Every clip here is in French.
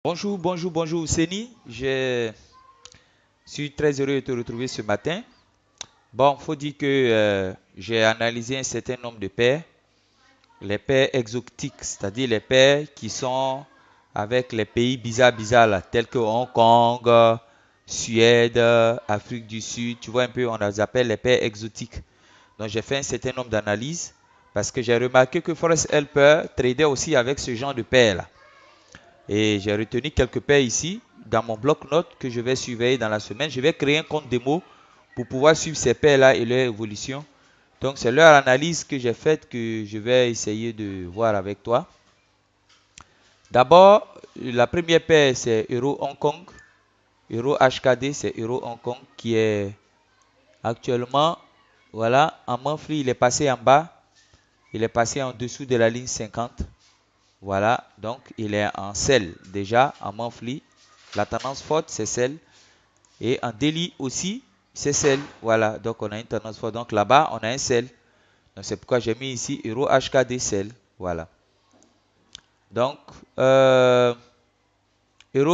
Bonjour, bonjour, bonjour, Seni. Je suis très heureux de te retrouver ce matin. Bon, faut dire que j'ai analysé un certain nombre de paires, les paires exotiques, c'est-à-dire les paires qui sont avec les pays bizarres là, tels que Hong Kong, Suède, Afrique du Sud. Tu vois un peu, on les appelle les paires exotiques. Donc j'ai fait un certain nombre d'analyses parce que j'ai remarqué que Forest Helper tradait aussi avec ce genre de paires là. Et j'ai retenu quelques paires ici dans mon bloc-notes que je vais surveiller dans la semaine. Je vais créer un compte démo pour pouvoir suivre ces paires-là et leur évolution. Donc, c'est leur analyse que j'ai faite que je vais essayer de voir avec toi. D'abord, la première paire, c'est Euro Hong Kong. Euro HKD, c'est Euro Hong Kong qui est actuellement, voilà, en monthly, il est passé en bas. Il est passé en dessous de la ligne 50. Voilà, donc il est en sell déjà, en monthly. La tendance forte, c'est celle. Et en daily aussi, c'est celle. Voilà, donc on a une tendance forte. Donc là-bas, on a un sell. Donc c'est pourquoi j'ai mis ici Euro HKD sell. Voilà. Donc, Euro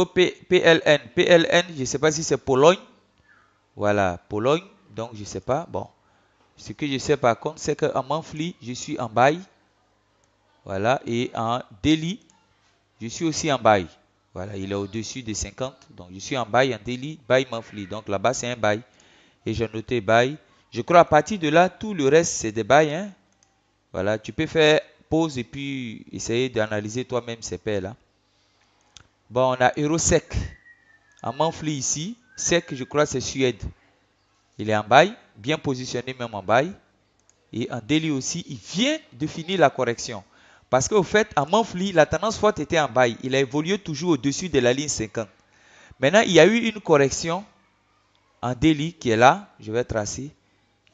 PLN. PLN, je ne sais pas si c'est Pologne. Voilà, Pologne. Donc, je ne sais pas. Bon, ce que je sais par contre, c'est qu'en monthly, je suis en buy. Voilà, et en daily, je suis aussi en buy. Voilà, il est au-dessus des 50. Donc, je suis en buy, en daily, buy monthly. Donc, là-bas, c'est un buy. Et j'ai noté buy. Je crois à partir de là, tout le reste, c'est des buy. Hein. Voilà, tu peux faire pause et puis essayer d'analyser toi-même ces paires-là. Bon, on a Euro sec. En monthly ici, sec, je crois, c'est Suède. Il est en buy, bien positionné même en buy. Et en daily aussi, il vient de finir la correction. Parce qu'au fait, en monthly, la tendance forte était en buy. Il a évolué toujours au-dessus de la ligne 50. Maintenant, il y a eu une correction en daily qui est là. Je vais tracer.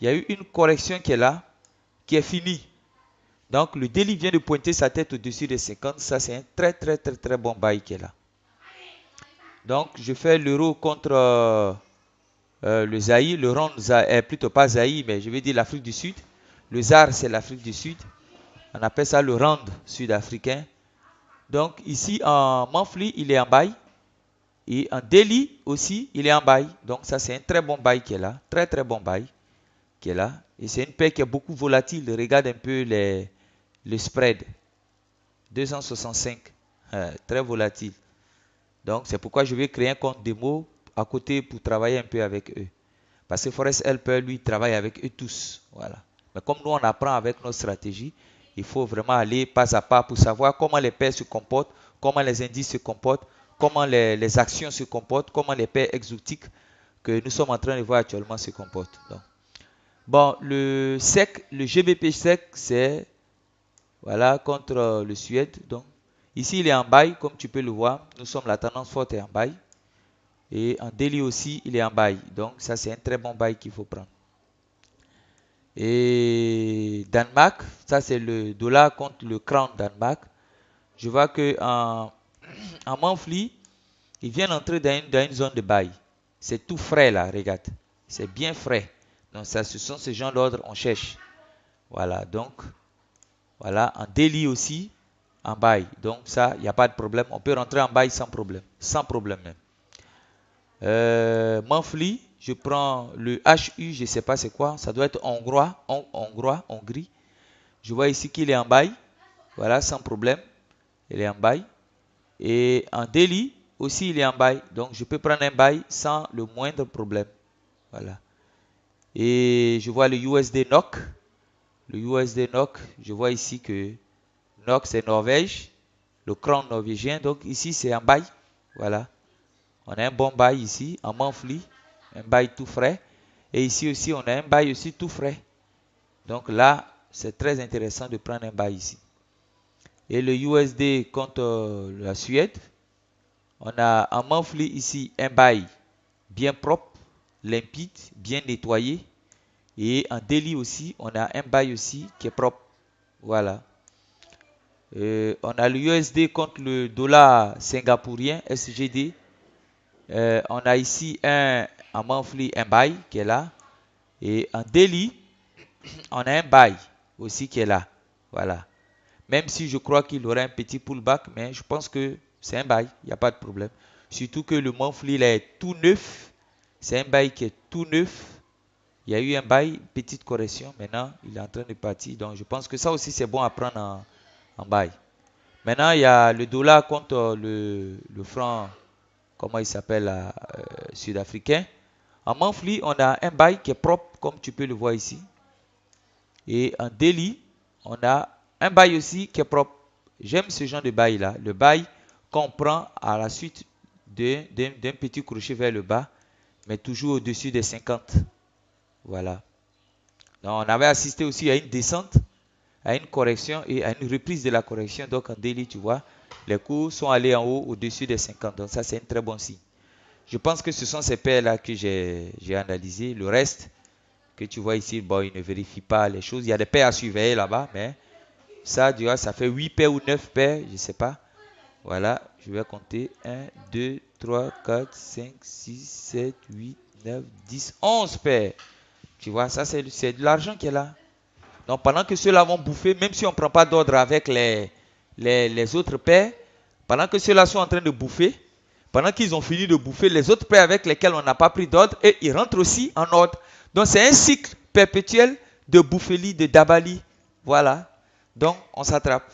Il y a eu une correction qui est là, qui est finie. Donc, le daily vient de pointer sa tête au-dessus des 50. Ça, c'est un très bon buy qui est là. Donc, je fais l'euro contre le Zaïre. Le rond, plutôt pas Zaïre, mais je vais dire l'Afrique du Sud. Le ZAR, c'est l'Afrique du Sud. On appelle ça le rand sud-africain. Donc, ici, en monthly, il est en buy. Et en daily aussi, il est en buy. Donc, ça, c'est un très bon buy qui est là. Très bon buy qui est là. Et c'est une paire qui est beaucoup volatile. Regarde un peu le spread. 265. Très volatile. Donc, c'est pourquoi je vais créer un compte démo à côté pour travailler un peu avec eux. Parce que Forest Helper, lui, travaille avec eux tous. Voilà. Mais comme nous, on apprend avec notre stratégie, il faut vraiment aller pas à pas pour savoir comment les paires se comportent, comment les indices se comportent, comment les actions se comportent, comment les paires exotiques que nous sommes en train de voir actuellement se comportent. Donc, bon, le SEC, le GBP SEC, c'est voilà, contre le Suède. Donc, ici, il est en buy, comme tu peux le voir. Nous sommes la tendance forte est en buy. Et en daily aussi, il est en buy. Donc, ça, c'est un très bon buy qu'il faut prendre. Et Danemark, ça, c'est le dollar contre le crown Danemark. Je vois que en monthly, il vient d'entrer dans une zone de buy. C'est tout frais là, regarde. C'est bien frais. Donc, ça, ce sont ces gens d'ordre on cherche. Voilà, donc, voilà, en daily aussi, en buy. Donc ça, il n'y a pas de problème. On peut rentrer en buy sans problème. Sans problème même. Monthly, je prends le HU, je ne sais pas c'est quoi. Ça doit être hongrois, Hongrie. Je vois ici qu'il est en buy. Voilà, sans problème. Il est en buy. Et en daily, aussi, il est en buy. Donc, je peux prendre un buy sans le moindre problème. Voilà. Et je vois le USD NOK. Le USD NOK, je vois ici que NOK, c'est Norvège. Le crown norvégien. Donc, ici, c'est un buy. Voilà. On a un bon buy ici, en monthly. Un buy tout frais. Et ici aussi, on a un buy aussi tout frais. Donc là, c'est très intéressant de prendre un buy ici. Et le USD contre la Suède, on a en monthly ici un buy bien propre, limpide, bien nettoyé. Et en daily aussi, on a un buy aussi qui est propre. Voilà. On a le USD contre le dollar singapourien, SGD. On a ici en monthly un buy qui est là. Et en daily, on a un buy aussi qui est là. Voilà. Même si je crois qu'il aura un petit pullback, mais je pense que C'est un bail, il n'y a pas de problème. Surtout que le monthly là, est tout neuf. C'est un bail qui est tout neuf. Il y a eu un bail, petite correction. Maintenant, il est en train de partir. Donc, je pense que ça aussi, c'est bon à prendre en bail. Maintenant, il y a le dollar contre le franc, comment il s'appelle, sud-africain. En monthly, on a un bail qui est propre, comme tu peux le voir ici. Et en daily, on a un bail aussi qui est propre. J'aime ce genre de bail là. Le bail qu'on prend à la suite d'un petit crochet vers le bas, mais toujours au-dessus des 50. Voilà. Donc, on avait assisté aussi à une descente, à une correction et à une reprise de la correction. Donc en daily, tu vois, les cours sont allés en haut au-dessus des 50. Donc ça, c'est un très bon signe. Je pense que ce sont ces paires-là que j'ai analysées. Le reste que tu vois ici, bon, il ne vérifie pas les choses. Il y a des paires à surveiller là-bas, mais ça, tu vois, ça fait 8 paires ou 9 paires, je ne sais pas. Voilà, je vais compter 1, 2, 3, 4, 5, 6, 7, 8, 9, 10, 11 paires. Tu vois, ça, c'est de l'argent qui est là. Donc, pendant que ceux-là vont bouffer, même si on ne prend pas d'ordre avec les autres paires, pendant que ceux-là sont en train de bouffer, pendant qu'ils ont fini de bouffer, les autres paires avec lesquels on n'a pas pris d'ordre, et ils rentrent aussi en ordre. Donc, c'est un cycle perpétuel de bouffelie, de dabali. Voilà. Donc, on s'attrape.